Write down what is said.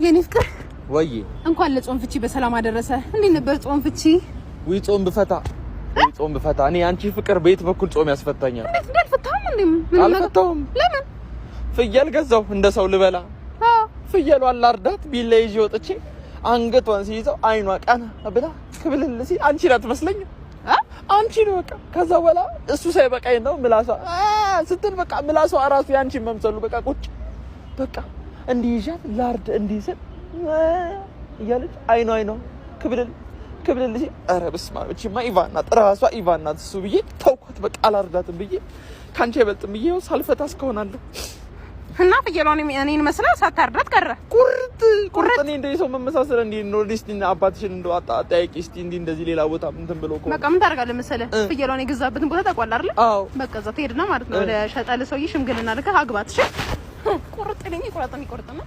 የኔ ፍቅር ወይ እንኳን ለጾም ፍቺ በሰላም አደረሰ። እንዴት ነበር ጾም ፍቺ? ወይ ጾም ብፈታ እኔ አንቺ ፍቅር ቤት በኩል ጾም ያስፈታኛል። እንዴት እንዳልፈታም እንዴ? አልፈታውም። ለምን? ፍየል ገዛው እንደ ሰው ልበላ። ፍየሏን ላርዳት ቢላ ይዤ ወጥቼ አንገቷን ሲይዘው አይኗ ቀና ብላ ክብልል ሲል አንቺ ናት መስለኝ። አንቺ ነው በቃ። ከዛ በኋላ እሱ ሳይበቃኝ ነው ምላሷ ስትል በቃ ምላሷ ራሱ ያንቺ መምሰሉ በቃ ቁጭ በቃ እንዲህ ይዣት ላርድ እንዲህ ስል እያለች አይኗ ክብልል ሲል ኧረ በስመ አብ እቺማ ኢቫን ናት ራሷ ኢቫን ናት እሱ ብዬ ተውኳት። በቃ አላርዳትም ብዬ ካንቺ አይበልጥም ብዬ ሳልፈታ እስከሆናለሁ እና ፍየሏን እኔን መስላ ሳታርዳት ቀረ። ቁርጥ እኔ እንደዚህ ሰው መመሳሰል እንዴ ነው? ሊስቲና አባትሽን እንደው አጣጣቂ እስቲ እንደዚህ ሌላ ቦታ እንትን ብሎ እኮ በቃ ምን ታደርጋለህ መሰለህ? ፍየሏን የገዛበትን ቦታ ታውቃለህ አይደል? አዎ በቃ እዛ ትሄድና ማለት ነው ወደ ሸጠለ ሰውዬ ሽምግልና ልከህ አግባት። እሺ ቁርጥ ነኝ ይቆርጥና